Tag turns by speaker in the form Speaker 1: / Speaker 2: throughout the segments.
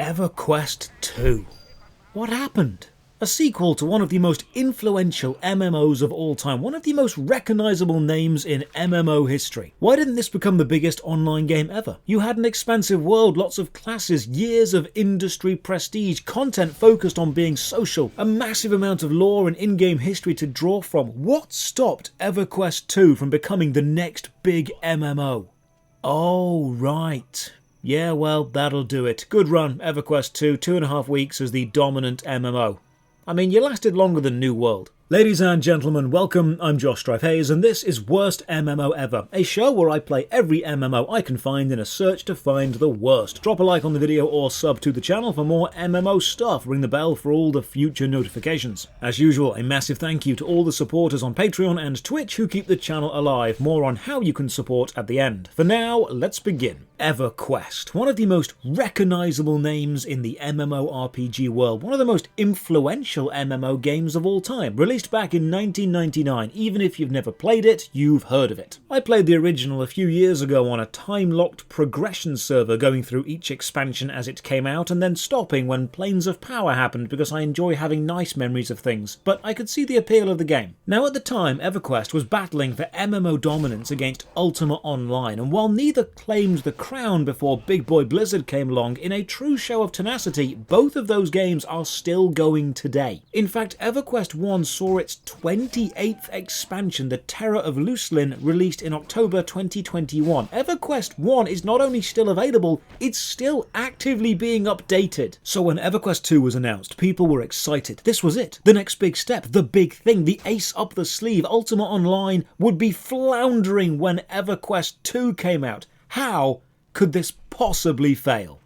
Speaker 1: EverQuest 2. What happened? A sequel to one of the most influential MMOs of all time, one of the most recognisable names in MMO history. Why didn't this become the biggest online game ever? You had an expansive world, lots of classes, years of industry prestige, content focused on being social, a massive amount of lore and in-game history to draw from. What stopped EverQuest 2 from becoming the next big MMO? Oh, right. Yeah, well, that'll do it. Good run, EverQuest 2, 2.5 weeks as the dominant MMO. I mean, you lasted longer than New World. Ladies and gentlemen, welcome. I'm Josh Strife Hayes, and this is Worst MMO Ever, a show where I play every MMO I can find in a search to find the worst. Drop a like on the video or sub to the channel for more MMO stuff. Ring the bell for all the future notifications. As usual, a massive thank you to all the supporters on Patreon and Twitch who keep the channel alive. More on how you can support at the end. For now, let's begin. EverQuest, one of the most recognisable names in the MMORPG world, one of the most influential MMO games of all time, released back in 1999. Even if you've never played it, you've heard of it. I played the original a few years ago on a time-locked progression server, going through each expansion as it came out and then stopping when Planes of Power happened because I enjoy having nice memories of things, but I could see the appeal of the game. Now at the time, EverQuest was battling for MMO dominance against Ultima Online, and while neither claimed the crown before Big Boy Blizzard came along, in a true show of tenacity, both of those games are still going today. In fact, EverQuest 1 saw its 28th expansion, The Terror of Lucelyn, released in October 2021. EverQuest 1 is not only still available, it's still actively being updated. So when EverQuest 2 was announced, people were excited. This was it. The next big step, the big thing, the ace up the sleeve. Ultima Online would be floundering when EverQuest 2 came out. How could this possibly fail?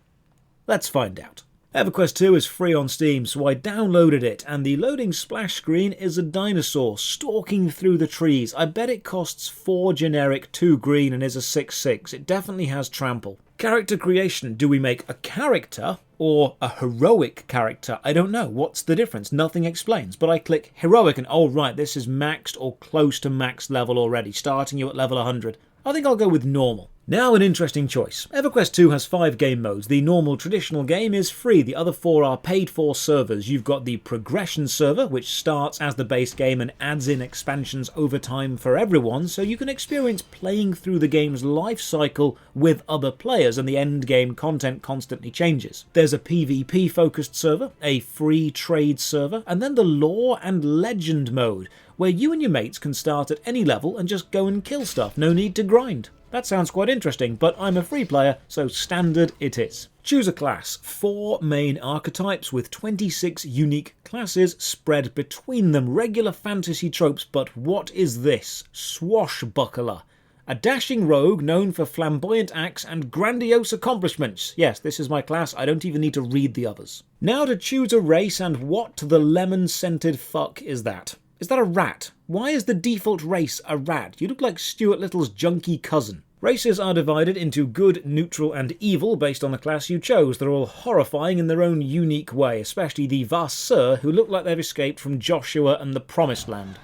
Speaker 1: Let's find out. EverQuest 2 is free on Steam, so I downloaded it, and the loading splash screen is a dinosaur stalking through the trees. I bet it costs 4 generic, 2 green, and is a 6.6. It definitely has trample. Character creation. Do we make a character or a heroic character? I don't know. What's the difference? Nothing explains. But I click heroic and oh right, this is maxed or close to max level already, starting you at level 100. I think I'll go with normal. Now an interesting choice. EverQuest 2 has 5 game modes. The normal traditional game is free. The other 4 are paid for servers. You've got the progression server, which starts as the base game and adds in expansions over time for everyone, so you can experience playing through the game's life cycle with other players, and the end game content constantly changes. There's a PvP focused server, a free trade server, and then the lore and legend mode, where you and your mates can start at any level and just go and kill stuff. No need to grind. That sounds quite interesting, but I'm a free player, so standard it is. Choose a class. 4 main archetypes with 26 unique classes spread between them. Regular fantasy tropes, but what is this? Swashbuckler. A dashing rogue known for flamboyant acts and grandiose accomplishments. Yes, this is my class. I don't even need to read the others. Now to choose a race, and what the lemon-scented fuck is that? Is that a rat? Why is the default race a rat? You look like Stuart Little's junky cousin. Races are divided into good, neutral and evil based on the class you chose. They're all horrifying in their own unique way, especially the Vasseur, who look like they've escaped from Joshua and the Promised Land.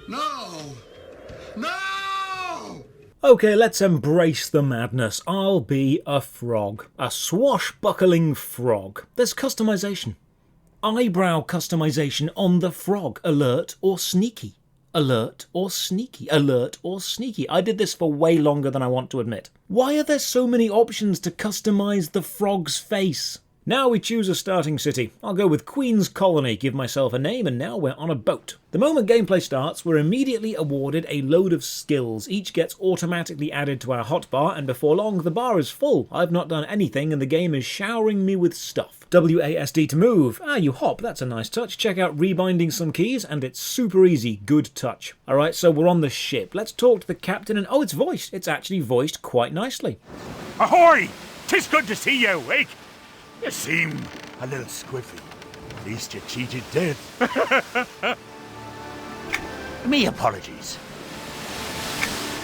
Speaker 2: No! No!
Speaker 1: Okay, let's embrace the madness. I'll be a frog. A swashbuckling frog. There's customization. Eyebrow customization on the frog. Alert or sneaky. Alert or sneaky. Alert or sneaky. I did this for way longer than I want to admit. Why are there so many options to customize the frog's face? Now we choose a starting city. I'll go with Queen's Colony, give myself a name, and now we're on a boat. The moment gameplay starts, we're immediately awarded a load of skills. Each gets automatically added to our hotbar, and before long the bar is full. I've not done anything and the game is showering me with stuff. WASD to move. Ah, you hop, that's a nice touch. Check out rebinding some keys, and it's super easy. Good touch. Alright, so we're on the ship. Let's talk to the captain, and oh, it's voiced. It's actually voiced quite nicely.
Speaker 3: Ahoy! 'Tis good to see you awake. You seem a little squiffy. At least you cheated death. Me apologies.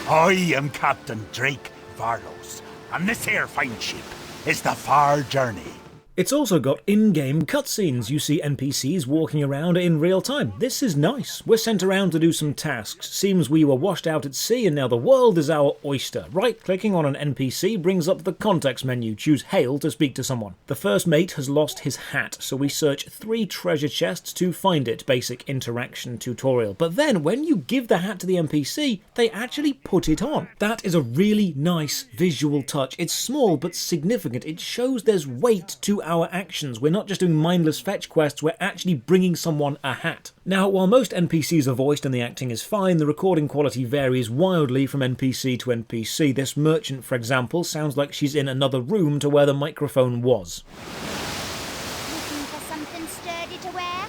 Speaker 3: I am Captain Drake Varlos, and this here fine ship is the Far Journey.
Speaker 1: It's also got in-game cutscenes. You see NPCs walking around in real time. This is nice. We're sent around to do some tasks. Seems we were washed out at sea and now the world is our oyster. Right-clicking on an NPC brings up the context menu. Choose Hail to speak to someone. The first mate has lost his hat, so we search 3 treasure chests to find it. Basic interaction tutorial. But then, when you give the hat to the NPC, they actually put it on. That is a really nice visual touch. It's small but significant. It shows there's weight to our actions. We're not just doing mindless fetch quests, we're actually bringing someone a hat. Now, while most NPCs are voiced and the acting is fine, the recording quality varies wildly from NPC to NPC. This merchant, for example, sounds like she's in another room to where the microphone was.
Speaker 4: Looking for something sturdy to wear?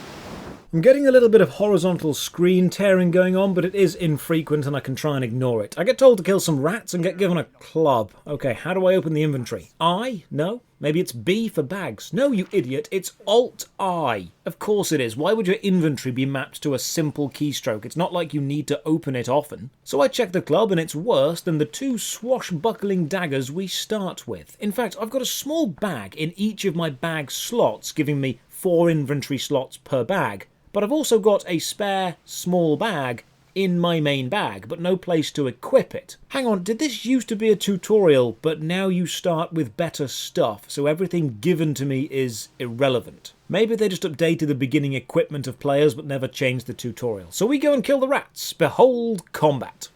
Speaker 1: I'm getting a little bit of horizontal screen tearing going on, but it is infrequent and I can try and ignore it. I get told to kill some rats and get given a club. Okay, how do I open the inventory? I? No? Maybe it's B for bags. No, you idiot, it's Alt-I. Of course it is. Why would your inventory be mapped to a simple keystroke? It's not like you need to open it often. So I check the club and it's worse than the 2 swashbuckling daggers we start with. In fact, I've got a small bag in each of my bag slots, giving me 4 inventory slots per bag. But I've also got a spare small bag in my main bag, but no place to equip it. Hang on, did this used to be a tutorial, but now you start with better stuff, so everything given to me is irrelevant? Maybe they just updated the beginning equipment of players, but never changed the tutorial. So we go and kill the rats. Behold combat.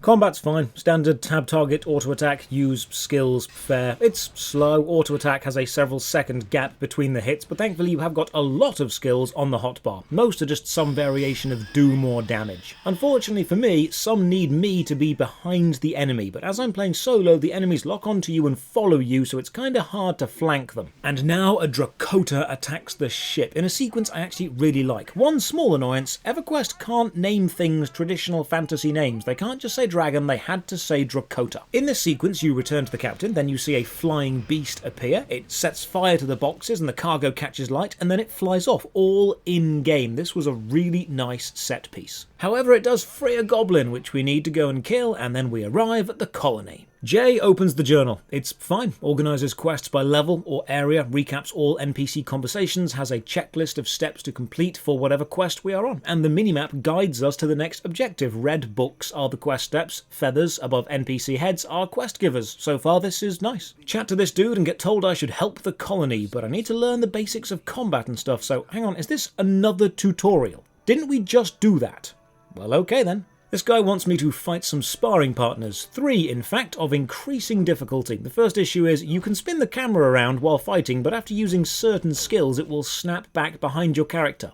Speaker 1: Combat's fine. Standard tab target, auto attack, use, skills, fair. It's slow. Auto attack has a several second gap between the hits, but thankfully you have got a lot of skills on the hotbar. Most are just some variation of do more damage. Unfortunately for me, some need me to be behind the enemy, but as I'm playing solo, the enemies lock onto you and follow you, so it's kinda hard to flank them. And now a Drakota attacks the ship, in a sequence I actually really like. One small annoyance, EverQuest can't name things traditional fantasy names. They can't just say dragon, they had to say Drakota. In this sequence, you return to the captain, then you see a flying beast appear, it sets fire to the boxes and the cargo catches light, and then it flies off, all in-game. This was a really nice set piece. However, it does free a goblin, which we need to go and kill, and then we arrive at the colony. Jay opens the journal. It's fine. Organises quests by level or area, recaps all NPC conversations, has a checklist of steps to complete for whatever quest we are on, and the minimap guides us to the next objective. Red books are the quest steps, feathers above NPC heads are quest givers. So far this is nice. Chat to this dude and get told I should help the colony, but I need to learn the basics of combat and stuff, so hang on, is this another tutorial? Didn't we just do that? Well, okay then. This guy wants me to fight some sparring partners. 3, in fact, of increasing difficulty. The first issue is you can spin the camera around while fighting, but after using certain skills it will snap back behind your character.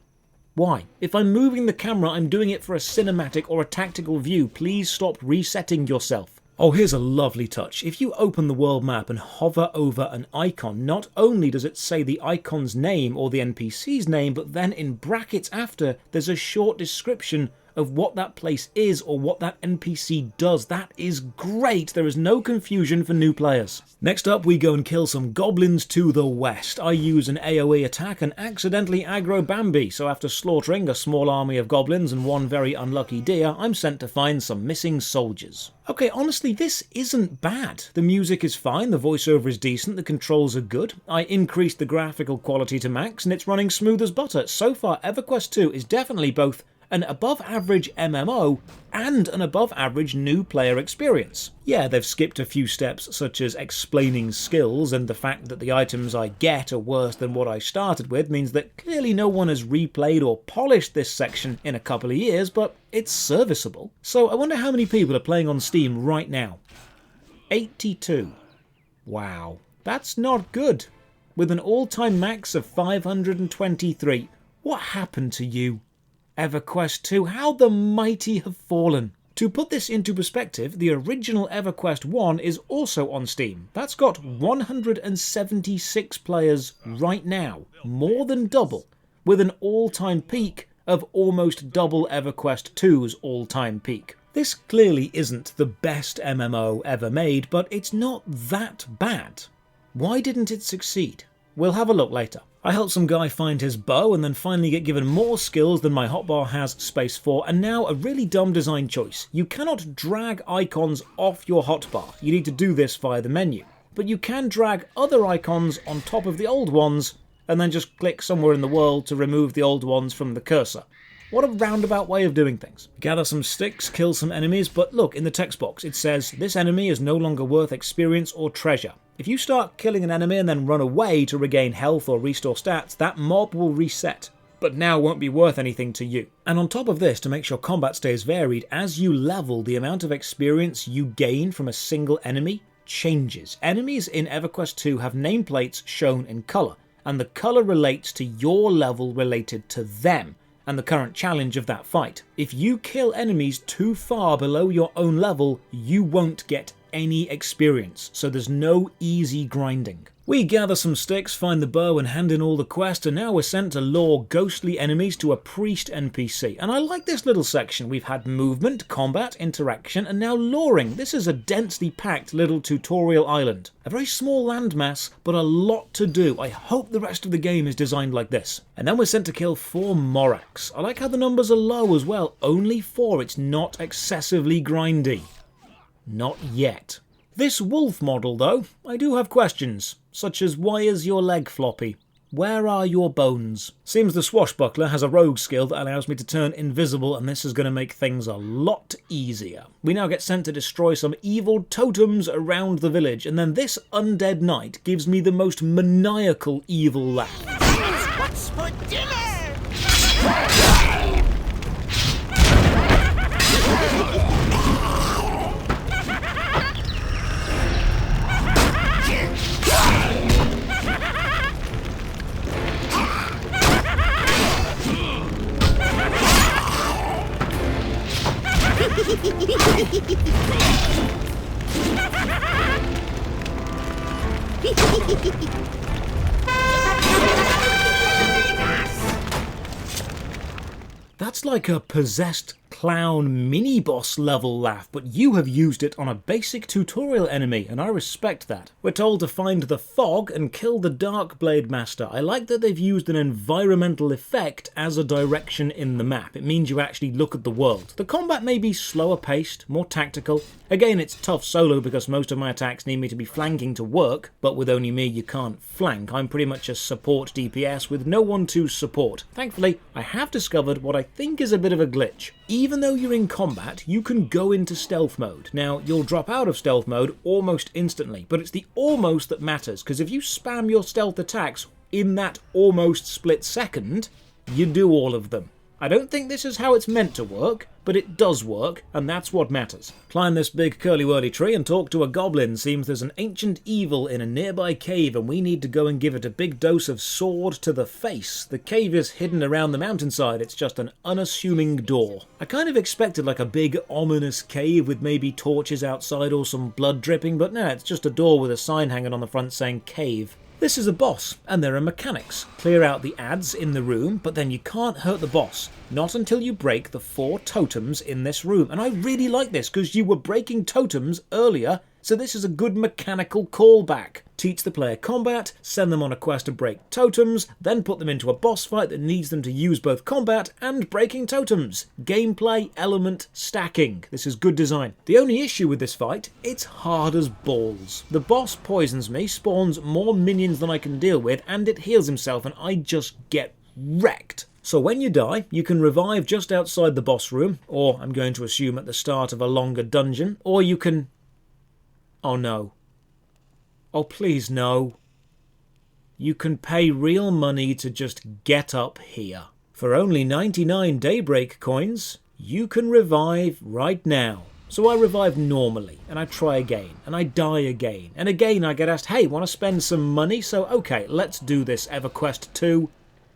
Speaker 1: Why? If I'm moving the camera, I'm doing it for a cinematic or a tactical view. Please stop resetting yourself. Oh, here's a lovely touch. If you open the world map and hover over an icon, not only does it say the icon's name or the NPC's name, but then in brackets after, there's a short description of what that place is or what that NPC does. That is great. There is no confusion for new players. Next up, we go and kill some goblins to the west. I use an AoE attack and accidentally aggro Bambi, so after slaughtering a small army of goblins and 1 very unlucky deer, I'm sent to find some missing soldiers. Okay, honestly, this isn't bad. The music is fine, the voiceover is decent, the controls are good. I increased the graphical quality to max and it's running smooth as butter. So far, EverQuest 2 is definitely both an above-average MMO and an above-average new player experience. Yeah, they've skipped a few steps such as explaining skills, and the fact that the items I get are worse than what I started with means that clearly no one has replayed or polished this section in a couple of years, but it's serviceable. So I wonder how many people are playing on Steam right now. 82. Wow, that's not good. With an all-time max of 523. What happened to you? EverQuest 2, how the mighty have fallen. To put this into perspective, the original EverQuest 1 is also on Steam. That's got 176 players right now, more than double, with an all-time peak of almost double EverQuest 2's all-time peak. This clearly isn't the best MMO ever made, but it's not that bad. Why didn't it succeed? We'll have a look later. I helped some guy find his bow and then finally get given more skills than my hotbar has space for, and now a really dumb design choice. You cannot drag icons off your hotbar. You need to do this via the menu. But you can drag other icons on top of the old ones and then just click somewhere in the world to remove the old ones from the cursor. What a roundabout way of doing things. Gather some sticks, kill some enemies, but look, in the text box it says, this enemy is no longer worth experience or treasure. If you start killing an enemy and then run away to regain health or restore stats, that mob will reset, but now won't be worth anything to you. And on top of this, to make sure combat stays varied, as you level, the amount of experience you gain from a single enemy changes. Enemies in EverQuest 2 have nameplates shown in colour, and the colour relates to your level related to them, and the current challenge of that fight. If you kill enemies too far below your own level, you won't get any experience, so there's no easy grinding. We gather some sticks, find the bow and hand in all the quests, and now we're sent to lure ghostly enemies to a priest NPC. And I like this little section. We've had movement, combat, interaction, and now luring. This is a densely packed little tutorial island. A very small landmass, but a lot to do. I hope the rest of the game is designed like this. And then we're sent to kill 4 Moraks. I like how the numbers are low as well. Only 4, it's not excessively grindy. Not yet. This wolf model though, I do have questions, such as why is your leg floppy? Where are your bones? Seems the swashbuckler has a rogue skill that allows me to turn invisible, and this is going to make things a lot easier. We now get sent to destroy some evil totems around the village, and then this undead knight gives me the most maniacal evil laugh.
Speaker 5: What's for dinner?
Speaker 1: That's like a possessed clown mini-boss level laugh, but you have used it on a basic tutorial enemy, and I respect that. We're told to find the fog and kill the Darkblade Master. I like that they've used an environmental effect as a direction in the map. It means you actually look at the world. The combat may be slower paced, more tactical. Again, it's tough solo because most of my attacks need me to be flanking to work, but with only me you can't flank. I'm pretty much a support DPS with no one to support. Thankfully, I have discovered what I think is a bit of a glitch. Even though you're in combat, you can go into stealth mode. Now, you'll drop out of stealth mode almost instantly, but it's the almost that matters, because if you spam your stealth attacks in that almost split second, you do all of them. I don't think this is how it's meant to work, but it does work, and that's what matters. Climb this big curly-whirly tree and talk to a goblin. Seems there's an ancient evil in a nearby cave, and we need to go and give it a big dose of sword to the face. The cave is hidden around the mountainside. It's just an unassuming door. I kind of expected like a big ominous cave with maybe torches outside or some blood dripping, but no, it's just a door with a sign hanging on the front saying cave. This is a boss, and there are mechanics. Clear out the ads in the room, but then you can't hurt the boss. Not until you break the 4 totems in this room. And I really like this, because you were breaking totems earlier, so this is a good mechanical callback. Teach the player combat, send them on a quest to break totems, then put them into a boss fight that needs them to use both combat and breaking totems. Gameplay element stacking. This is good design. The only issue with this fight, it's hard as balls. The boss poisons me, spawns more minions than I can deal with, and it heals himself, and I just get wrecked. So when you die, you can revive just outside the boss room, or I'm going to assume at the start of a longer dungeon, or you can... Oh no. Oh please no. You can pay real money to just get up here. For only 99 Daybreak coins, you can revive right now. So I revive normally, and I try again, and I die again, and again I get asked, hey, want to spend some money? So okay, let's do this, EverQuest 2.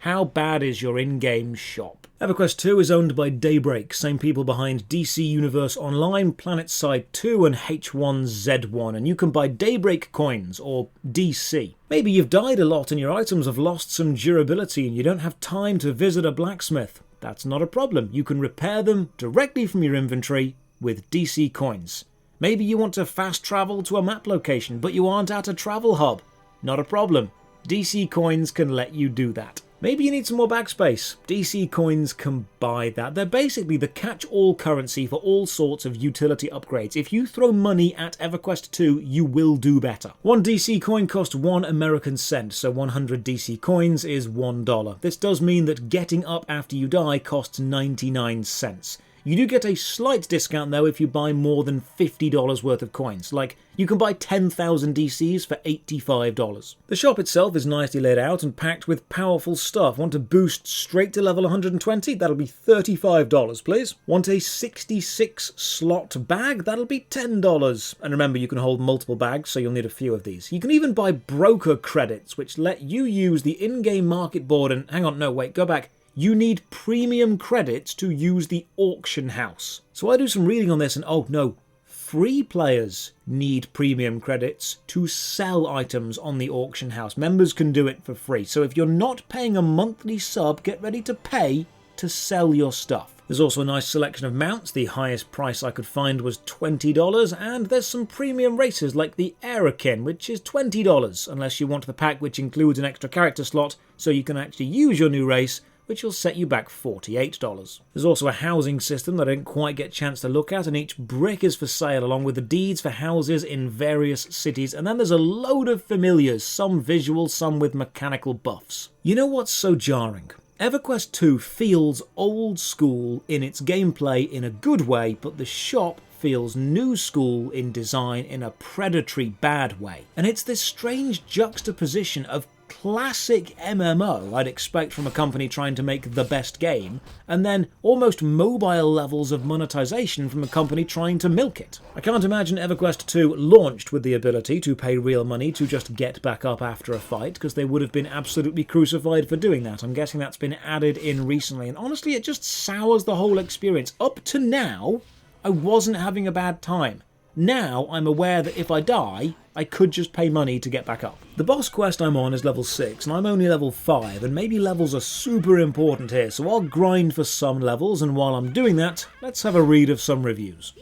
Speaker 1: How bad is your in-game shop? EverQuest 2 is owned by Daybreak, same people behind DC Universe Online, PlanetSide 2 and H1Z1, and you can buy Daybreak coins, or DC. Maybe you've died a lot and your items have lost some durability and you don't have time to visit a blacksmith. That's not a problem. You can repair them directly from your inventory with DC coins. Maybe you want to fast travel to a map location, but you aren't at a travel hub. Not a problem. DC Coins can let you do that. Maybe you need some more backspace. DC Coins can buy that. They're basically the catch-all currency for all sorts of utility upgrades. If you throw money at EverQuest 2, you will do better. One DC coin costs 1 American cent, so 100 DC coins is $1. This does mean that getting up after you die costs 99 cents. You do get a slight discount though if you buy more than $50 worth of coins, like you can buy 10,000 DCs for $85. The shop itself is nicely laid out and packed with powerful stuff. Want to boost straight to level 120? That'll be $35, please. Want a 66 slot bag? That'll be $10. And remember, you can hold multiple bags, so you'll need a few of these. You can even buy broker credits, which let you use the in-game market board and... hang on, no, wait, go back. You need premium credits to use the auction house. So I do some reading on this and oh no, free players need premium credits to sell items on the auction house. Members can do it for free. So if you're not paying a monthly sub, get ready to pay to sell your stuff. There's also a nice selection of mounts. The highest price I could find was $20, and there's some premium races like the Arakin, which is $20, unless you want the pack which includes an extra character slot so you can actually use your new race, which will set you back $48. There's also a housing system that I didn't quite get a chance to look at, and each brick is for sale along with the deeds for houses in various cities, and then there's a load of familiars, some visual, some with mechanical buffs. You know what's so jarring? EverQuest 2 feels old school in its gameplay in a good way, but the shop feels new school in design in a predatory bad way. And it's this strange juxtaposition of classic MMO I'd expect from a company trying to make the best game, and then almost mobile levels of monetization from a company trying to milk it. I can't imagine EverQuest 2 launched with the ability to pay real money to just get back up after a fight, because they would have been absolutely crucified for doing that. I'm guessing that's been added in recently, and honestly it just sours the whole experience. Up to now, I wasn't having a bad time. Now I'm aware that if I die, I could just pay money to get back up. The boss quest I'm on is level 6 and I'm only level 5, and maybe levels are super important here, so I'll grind for some levels, and while I'm doing that, let's have a read of some reviews.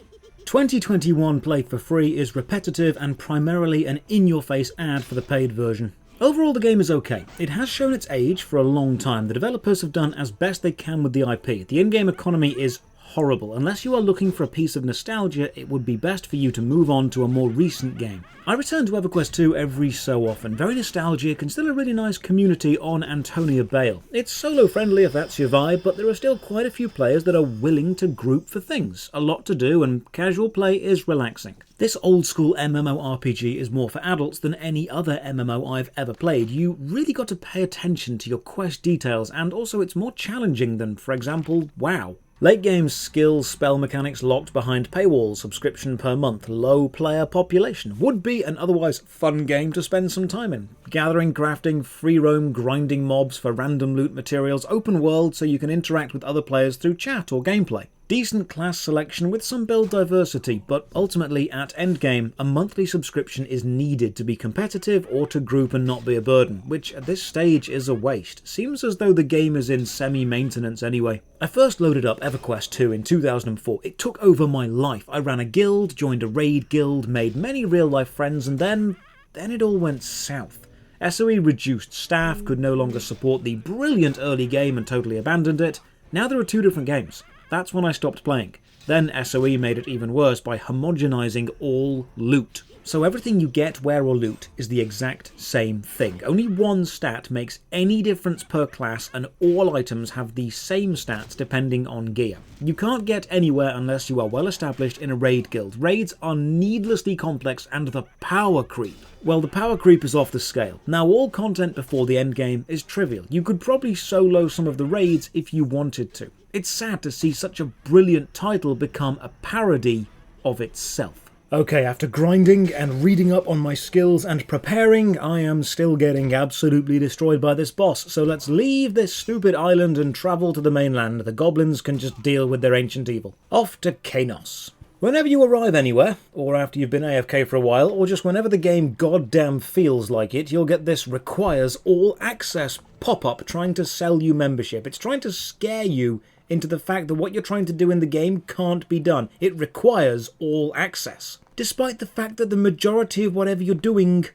Speaker 1: 2021 Play for Free is repetitive and primarily an in-your-face ad for the paid version. Overall the game is okay. It has shown its age for a long time. The developers have done as best they can with the IP. The in-game economy is horrible. Unless you are looking for a piece of nostalgia, it would be best for you to move on to a more recent game. I return to EverQuest 2 every so often. Very nostalgic and still a really nice community on Antonia Bale. It's solo friendly if that's your vibe, but there are still quite a few players that are willing to group for things. A lot to do and casual play is relaxing. This old school MMORPG is more for adults than any other MMO I've ever played. You really got to pay attention to your quest details, and also it's more challenging than, for example, WoW. Late game skills, spell mechanics locked behind paywalls, subscription per month, low player population. Would be an otherwise fun game to spend some time in. Gathering, crafting, free roam, grinding mobs for random loot materials, open world so you can interact with other players through chat or gameplay. Decent class selection with some build diversity, but ultimately at endgame, a monthly subscription is needed to be competitive or to group and not be a burden, which at this stage is a waste. Seems as though the game is in semi-maintenance anyway. I first loaded up EverQuest 2 in 2004. It took over my life. I ran a guild, joined a raid guild, made many real-life friends, and then it all went south. SOE reduced staff, could no longer support the brilliant early game and totally abandoned it. Now there are two different games. That's when I stopped playing. Then SOE made it even worse by homogenizing all loot. So everything you get, wear or loot is the exact same thing. Only one stat makes any difference per class, and all items have the same stats depending on gear. You can't get anywhere unless you are well established in a raid guild. Raids are needlessly complex, and the power creep. Well, the power creep is off the scale. Now all content before the endgame is trivial. You could probably solo some of the raids if you wanted to. It's sad to see such a brilliant title become a parody of itself. Okay, after grinding and reading up on my skills and preparing, I am still getting absolutely destroyed by this boss, so let's leave this stupid island and travel to the mainland. The goblins can just deal with their ancient evil. Off to Kainos. Whenever you arrive anywhere, or after you've been AFK for a while, or just whenever the game goddamn feels like it, you'll get this requires all access pop-up trying to sell you membership. It's trying to scare you into the fact that what you're trying to do in the game can't be done. It requires all access. Despite the fact that the majority of whatever you're doing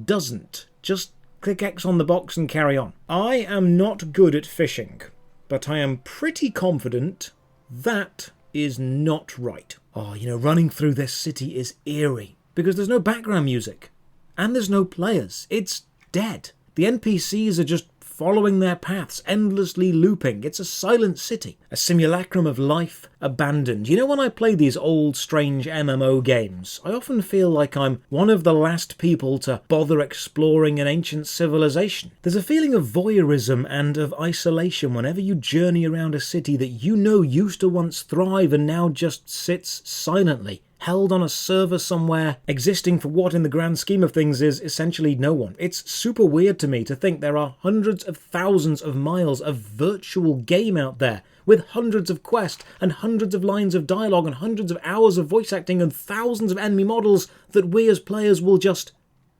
Speaker 1: doesn't just click X on the box and carry on. I am not good at fishing, but I am pretty confident that is not right. Oh, running through this city is eerie, because there's no background music, and there's no players. It's dead. The NPCs are just following their paths, endlessly looping. It's a silent city, a simulacrum of life abandoned. When I play these old, strange MMO games, I often feel like I'm one of the last people to bother exploring an ancient civilization. There's a feeling of voyeurism and of isolation whenever you journey around a city that used to once thrive and now just sits silently, held on a server somewhere, existing for what in the grand scheme of things is essentially no one. It's super weird to me to think there are hundreds of thousands of miles of virtual game out there, with hundreds of quests and hundreds of lines of dialogue and hundreds of hours of voice acting and thousands of enemy models that we as players will just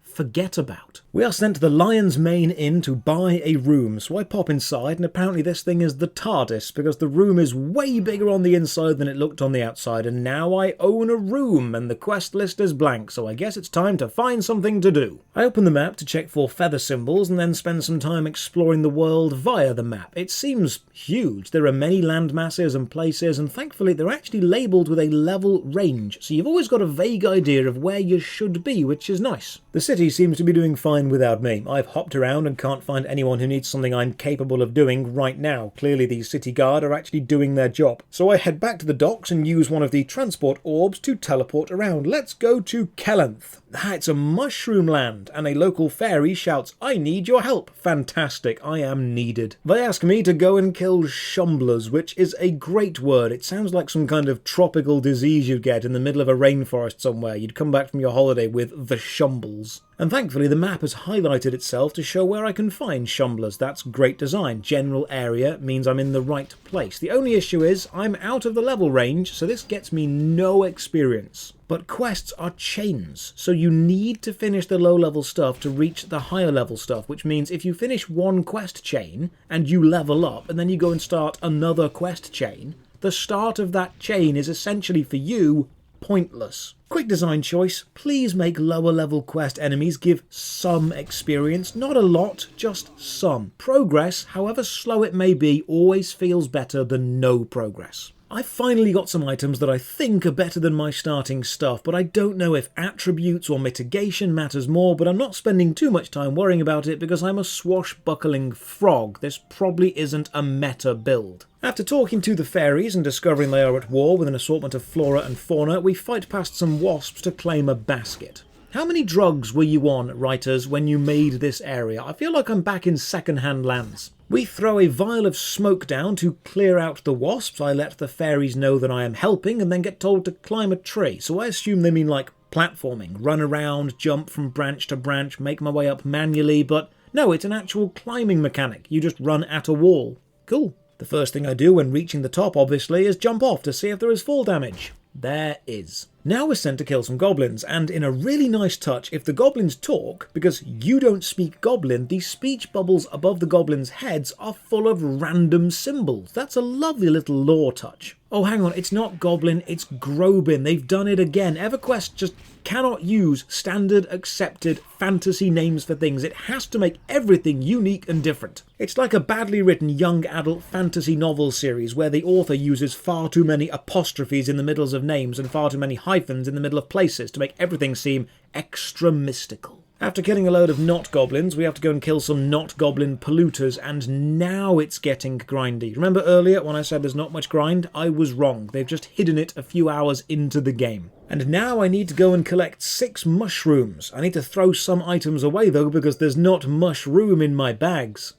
Speaker 1: forget about. We are sent to the Lion's Mane Inn to buy a room, so I pop inside, and apparently this thing is the TARDIS, because the room is way bigger on the inside than it looked on the outside, and now I own a room, and the quest list is blank, so I guess it's time to find something to do. I open the map to check for feather symbols, and then spend some time exploring the world via the map. It seems huge. There are many land masses and places, and thankfully they're actually labelled with a level range, so you've always got a vague idea of where you should be, which is nice. The city seems to be doing fine without me. I've hopped around and can't find anyone who needs something I'm capable of doing right now. Clearly the city guard are actually doing their job. So I head back to the docks and use one of the transport orbs to teleport around. Let's go to Kelenth. It's a mushroom land, and a local fairy shouts, "I need your help." Fantastic, I am needed. They ask me to go and kill shumblers, which is a great word. It sounds like some kind of tropical disease you'd get in the middle of a rainforest somewhere. You'd come back from your holiday with the shumbles. And thankfully the map has highlighted itself to show where I can find shumblers. That's great design. General area means I'm in the right place. The only issue is I'm out of the level range, so this gets me no experience. But quests are chains, so you need to finish the low-level stuff to reach the higher-level stuff, which means if you finish one quest chain, and you level up, and then you go and start another quest chain, the start of that chain is essentially, for you, pointless. Quick design choice, please make lower-level quest enemies give some experience, not a lot, just some. Progress, however slow it may be, always feels better than no progress. I finally got some items that I think are better than my starting stuff, but I don't know if attributes or mitigation matters more, but I'm not spending too much time worrying about it because I'm a swashbuckling frog. This probably isn't a meta build. After talking to the fairies and discovering they are at war with an assortment of flora and fauna, we fight past some wasps to claim a basket. How many drugs were you on, writers, when you made this area? I feel like I'm back in second-hand lands. We throw a vial of smoke down to clear out the wasps. I let the fairies know that I am helping and then get told to climb a tree. So I assume they mean like platforming, run around, jump from branch to branch, make my way up manually, but no, it's an actual climbing mechanic. You just run at a wall. Cool. The first thing I do when reaching the top, obviously, is jump off to see if there is fall damage. There is. Now we're sent to kill some goblins, and in a really nice touch, if the goblins talk, because you don't speak goblin, the speech bubbles above the goblins' heads are full of random symbols. That's a lovely little lore touch. Oh, hang on, it's not goblin, it's Grobin. They've done it again. EverQuest just cannot use standard accepted fantasy names for things. It has to make everything unique and different. It's like a badly written young adult fantasy novel series where the author uses far too many apostrophes in the middles of names and far too many hyphens in the middle of places to make everything seem extra mystical. After killing a load of not goblins, we have to go and kill some not goblin polluters, and now it's getting grindy. Remember earlier when I said there's not much grind? I was wrong. They've just hidden it a few hours into the game. And now I need to go and collect 6 mushrooms. I need to throw some items away though because there's not much room in my bags.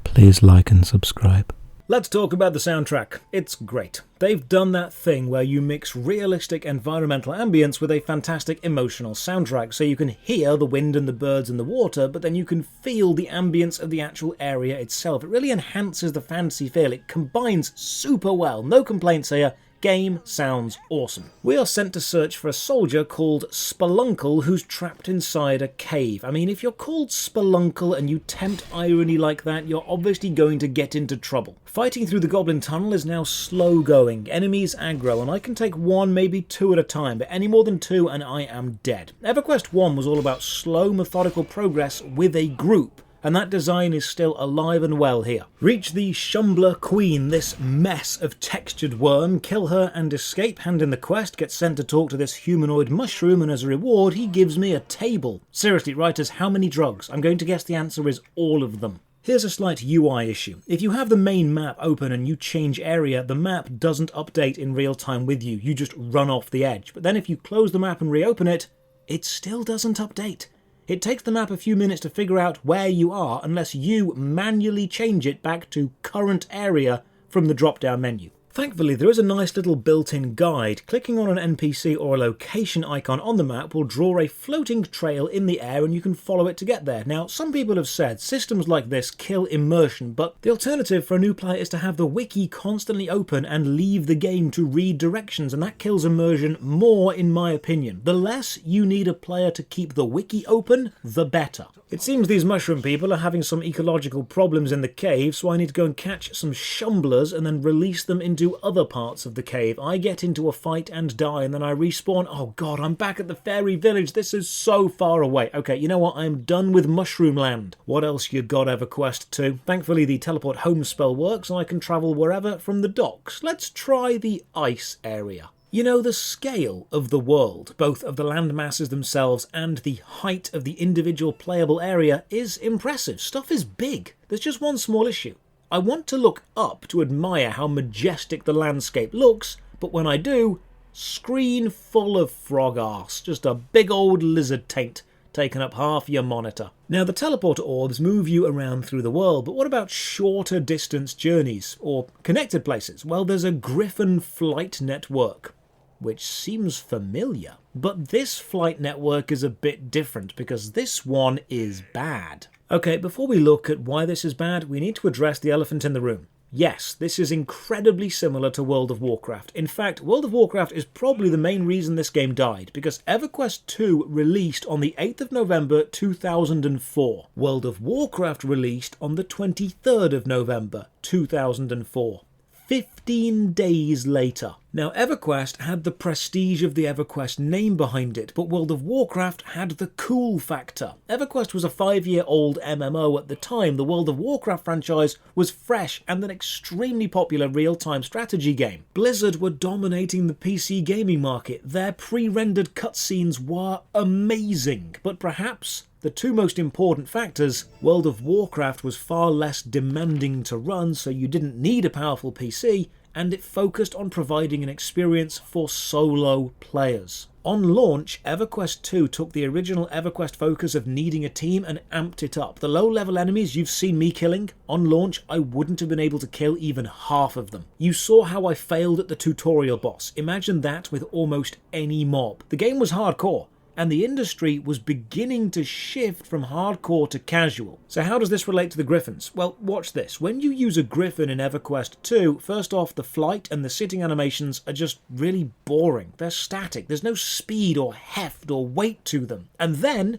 Speaker 5: Please like and subscribe.
Speaker 1: Let's talk about the soundtrack. It's great. They've done that thing where you mix realistic environmental ambience with a fantastic emotional soundtrack, so you can hear the wind and the birds and the water, but then you can feel the ambience of the actual area itself. It really enhances the fantasy feel. It combines super well. No complaints here. Game sounds awesome. We are sent to search for a soldier called Speluncle who's trapped inside a cave. I mean, if you're called Speluncle and you tempt irony like that, you're obviously going to get into trouble. Fighting through the Goblin Tunnel is now slow going, enemies aggro, and I can take one, maybe two at a time, but any more than two and I am dead. EverQuest 1 was all about slow, methodical progress with a group, and that design is still alive and well here. Reach the Shumbler Queen, this mess of textured worm, kill her and escape, hand in the quest, get sent to talk to this humanoid mushroom, and as a reward he gives me a table. Seriously, writers, how many drugs? I'm going to guess the answer is all of them. Here's a slight UI issue. If you have the main map open and you change area, the map doesn't update in real time with you, you just run off the edge. But then if you close the map and reopen it, it still doesn't update. It takes the map a few minutes to figure out where you are unless you manually change it back to current area from the drop-down menu. Thankfully, there is a nice little built-in guide. Clicking on an NPC or a location icon on the map will draw a floating trail in the air and you can follow it to get there. Now, some people have said systems like this kill immersion, but the alternative for a new player is to have the wiki constantly open and leave the game to read directions, and that kills immersion more in my opinion. The less you need a player to keep the wiki open, the better. It seems these mushroom people are having some ecological problems in the cave, so I need to go and catch some shumblers and then release them into other parts of the cave. I get into a fight and die, and then I respawn. Oh god, I'm back at the fairy village. This is so far away. Okay, you know what? I'm done with Mushroom Land. What else you got, EverQuest 2? Thankfully, the teleport home spell works, and I can travel wherever from the docks. Let's try the ice area. You know, the scale of the world, both of the land masses themselves and the height of the individual playable area, is impressive. Stuff is big. There's just one small issue. I want to look up to admire how majestic the landscape looks, but when I do, screen full of frog arse. Just a big old lizard taint taking up half your monitor. Now, the teleporter orbs move you around through the world, but what about shorter distance journeys or connected places? Well, there's a Griffon flight network, which seems familiar. But this flight network is a bit different because this one is bad. Okay, before we look at why this is bad, we need to address the elephant in the room. Yes, this is incredibly similar to World of Warcraft. In fact, World of Warcraft is probably the main reason this game died, because EverQuest 2 released on the 8th of November 2004. World of Warcraft released on the 23rd of November 2004. 15 days later. Now, EverQuest had the prestige of the EverQuest name behind it, but World of Warcraft had the cool factor. EverQuest was a 5-year-old MMO at the time. The World of Warcraft franchise was fresh and an extremely popular real-time strategy game. Blizzard were dominating the PC gaming market. Their pre-rendered cutscenes were amazing, but perhaps the two most important factors: World of Warcraft was far less demanding to run, so you didn't need a powerful PC, and it focused on providing an experience for solo players. On launch, EverQuest 2 took the original EverQuest focus of needing a team and amped it up. The low-level enemies you've seen me killing, on launch I wouldn't have been able to kill even half of them. You saw how I failed at the tutorial boss. Imagine that with almost any mob. The game was hardcore, and the industry was beginning to shift from hardcore to casual. So how does this relate to the Griffins? Well, watch this. When you use a Griffin in EverQuest 2, first off, the flight and the sitting animations are just really boring. They're static. There's no speed or heft or weight to them. And then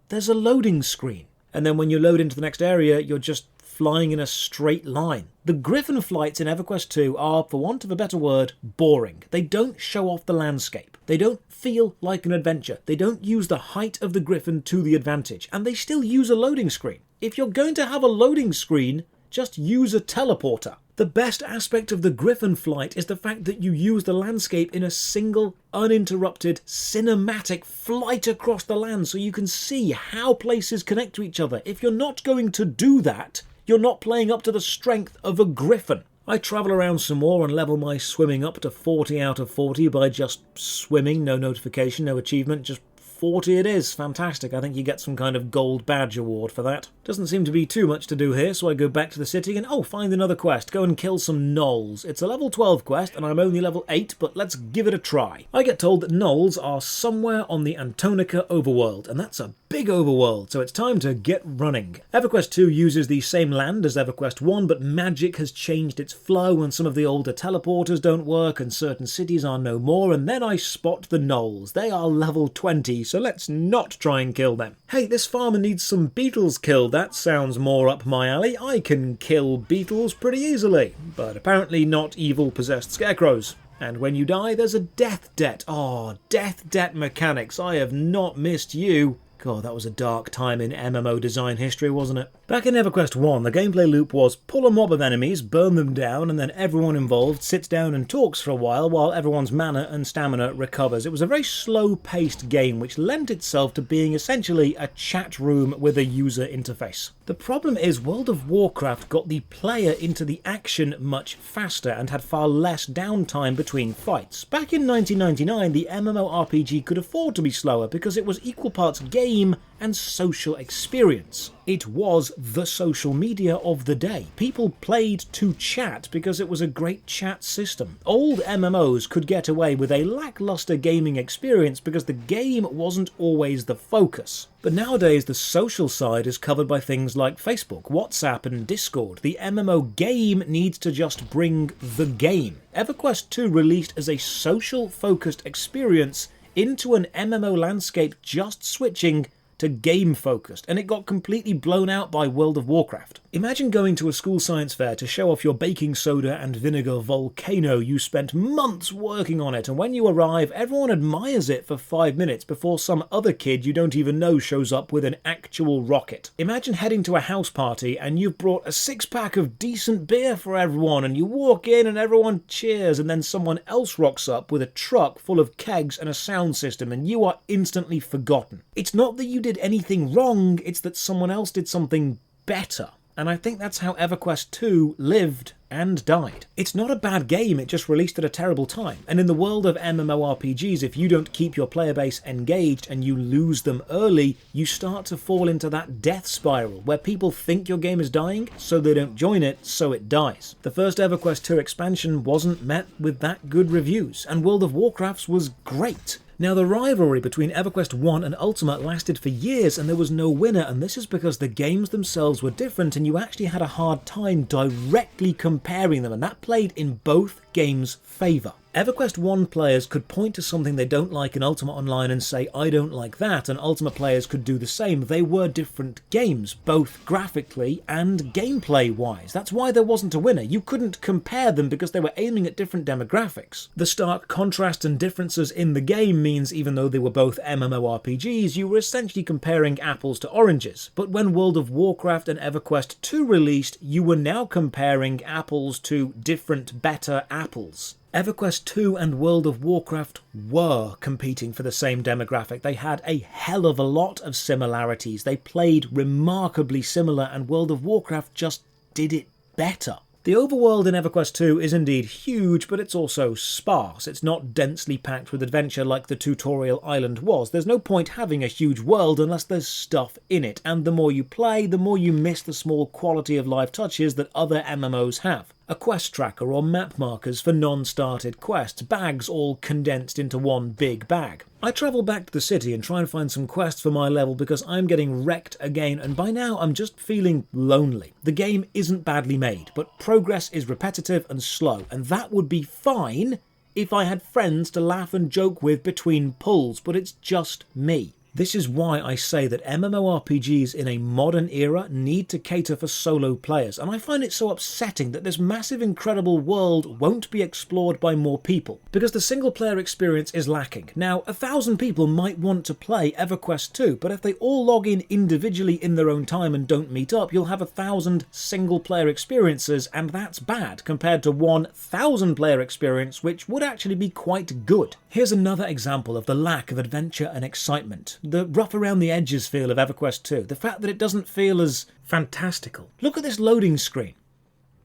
Speaker 1: there's a loading screen. And then when you load into the next area, you're just flying in a straight line. The Griffin flights in EverQuest 2 are, for want of a better word, boring. They don't show off the landscape. They don't feel like an adventure. They don't use the height of the Griffin to the advantage. And they still use a loading screen. If you're going to have a loading screen, just use a teleporter. The best aspect of the Griffin flight is the fact that you use the landscape in a single, uninterrupted, cinematic flight across the land so you can see how places connect to each other. If you're not going to do that, you're not playing up to the strength of a Griffin. I travel around some more and level my swimming up to 40 out of 40 by just swimming, no notification, no achievement, just 40 it is. Fantastic. I think you get some kind of gold badge award for that. Doesn't seem to be too much to do here, so I go back to the city and, find another quest. Go and kill some gnolls. It's a level 12 quest, and I'm only level 8, but let's give it a try. I get told that gnolls are somewhere on the Antonica overworld, and that's a big overworld, so it's time to get running. EverQuest 2 uses the same land as EverQuest 1, but magic has changed its flow, and some of the older teleporters don't work, and certain cities are no more, and then I spot the gnolls. They are level 20, so let's not try and kill them. Hey, this farmer needs some beetles killed. That sounds more up my alley. I can kill beetles pretty easily, but apparently not evil possessed scarecrows. And when you die, there's a death debt. Oh, death debt mechanics. I have not missed you. God, that was a dark time in MMO design history, wasn't it? Back in EverQuest 1, the gameplay loop was pull a mob of enemies, burn them down, and then everyone involved sits down and talks for a while everyone's mana and stamina recovers. It was a very slow-paced game, which lent itself to being essentially a chat room with a user interface. The problem is World of Warcraft got the player into the action much faster and had far less downtime between fights. Back in 1999, the MMORPG could afford to be slower because it was equal parts game and social experience. It was the social media of the day. People played to chat because it was a great chat system. Old MMOs could get away with a lackluster gaming experience because the game wasn't always the focus. But nowadays the social side is covered by things like Facebook, WhatsApp and Discord. The MMO game needs to just bring the game. EverQuest 2 released as a social-focused experience into an MMO landscape just switching to game-focused, and it got completely blown out by World of Warcraft. Imagine going to a school science fair to show off your baking soda and vinegar volcano. You spent months working on it, and when you arrive, everyone admires it for 5 minutes before some other kid you don't even know shows up with an actual rocket. Imagine heading to a house party and you've brought a 6-pack of decent beer for everyone, and you walk in and everyone cheers, and then someone else rocks up with a truck full of kegs and a sound system, and you are instantly forgotten. It's not that you did anything wrong, it's that someone else did something better. And I think that's how EverQuest 2 lived and died. It's not a bad game, it just released at a terrible time. And in the world of MMORPGs, if you don't keep your player base engaged and you lose them early, you start to fall into that death spiral where people think your game is dying, so they don't join it, so it dies. The first EverQuest 2 expansion wasn't met with that good reviews, and World of Warcraft's was great. Now, the rivalry between EverQuest 1 and Ultima lasted for years and there was no winner, and this is because the games themselves were different and you actually had a hard time directly comparing them, and that played in both games' favour. EverQuest 1 players could point to something they don't like in Ultima Online and say, I don't like that, and Ultima players could do the same. They were different games, both graphically and gameplay-wise. That's why there wasn't a winner. You couldn't compare them because they were aiming at different demographics. The stark contrast and differences in the game means even though they were both MMORPGs, you were essentially comparing apples to oranges. But when World of Warcraft and EverQuest 2 released, you were now comparing apples to different, better apples. EverQuest 2 and World of Warcraft were competing for the same demographic. They had a hell of a lot of similarities. They played remarkably similar, and World of Warcraft just did it better. The overworld in EverQuest 2 is indeed huge, but it's also sparse. It's not densely packed with adventure like the tutorial island was. There's no point having a huge world unless there's stuff in it, and the more you play, the more you miss the small quality of life touches that other MMOs have. A quest tracker or map markers for non-started quests, bags all condensed into one big bag. I travel back to the city and try and find some quests for my level because I'm getting wrecked again, and by now I'm just feeling lonely. The game isn't badly made, but progress is repetitive and slow, and that would be fine if I had friends to laugh and joke with between pulls, but it's just me. This is why I say that MMORPGs in a modern era need to cater for solo players, and I find it so upsetting that this massive incredible world won't be explored by more people, because the single player experience is lacking. Now, 1,000 people might want to play EverQuest 2, but if they all log in individually in their own time and don't meet up, you'll have 1,000 single player experiences, and that's bad compared to 1,000 player experience, which would actually be quite good. Here's another example of the lack of adventure and excitement. The rough around the edges feel of EverQuest 2, the fact that it doesn't feel as fantastical. Look at this loading screen.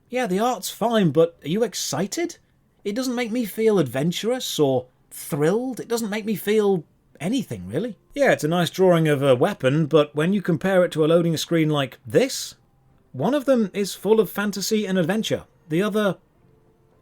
Speaker 1: Yeah, the art's fine, but are you excited? It doesn't make me feel adventurous or thrilled. It doesn't make me feel anything, really. Yeah, it's a nice drawing of a weapon, but when you compare it to a loading screen like this, one of them is full of fantasy and adventure. The other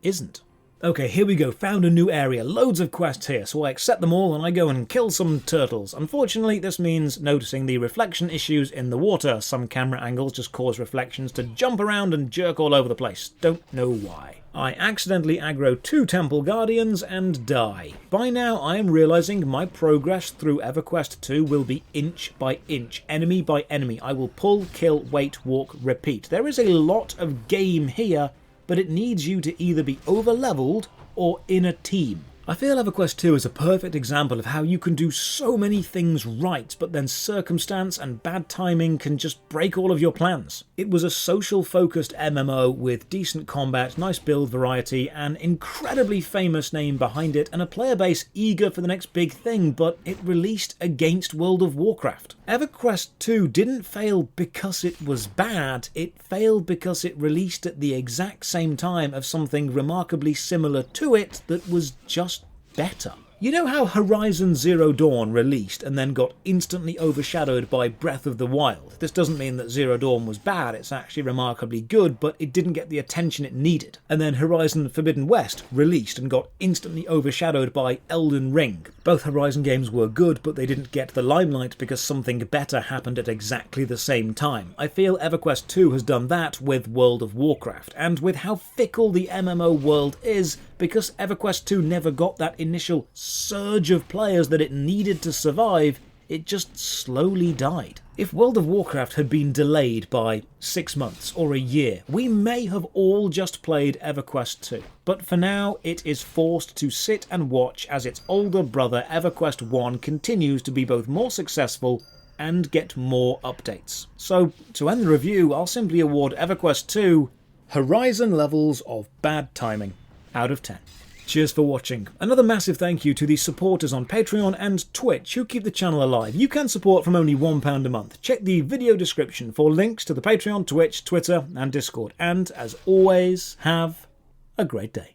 Speaker 1: isn't. Okay, here we go. Found a new area. Loads of quests here, so I accept them all and I go and kill some turtles. Unfortunately, this means noticing the reflection issues in the water. Some camera angles just cause reflections to jump around and jerk all over the place. Don't know why. I accidentally aggro 2 Temple Guardians and die. By now, I am realising my progress through EverQuest 2 will be inch by inch, enemy by enemy. I will pull, kill, wait, walk, repeat. There is a lot of game here, but it needs you to either be over-leveled or in a team. I feel EverQuest 2 is a perfect example of how you can do so many things right, but then circumstance and bad timing can just break all of your plans. It was a social-focused MMO with decent combat, nice build variety, an incredibly famous name behind it, and a player base eager for the next big thing, but it released against World of Warcraft. EverQuest 2 didn't fail because it was bad, it failed because it released at the exact same time of something remarkably similar to it that was just better. You know how Horizon Zero Dawn released and then got instantly overshadowed by Breath of the Wild? This doesn't mean that Zero Dawn was bad, it's actually remarkably good, but it didn't get the attention it needed. And then Horizon Forbidden West released and got instantly overshadowed by Elden Ring. Both Horizon games were good, but they didn't get the limelight because something better happened at exactly the same time. I feel EverQuest 2 has done that with World of Warcraft, and with how fickle the MMO world is, because EverQuest 2 never got that initial surge of players that it needed to survive, it just slowly died. If World of Warcraft had been delayed by 6 months or a year, we may have all just played EverQuest 2. But for now, it is forced to sit and watch as its older brother EverQuest 1 continues to be both more successful and get more updates. So, to end the review, I'll simply award EverQuest 2 Horizon levels of bad timing out of 10. Cheers for watching. Another massive thank you to the supporters on Patreon and Twitch who keep the channel alive. You can support from only £1 a month. Check the video description for links to the Patreon, Twitch, Twitter and Discord. And as always, have a great day.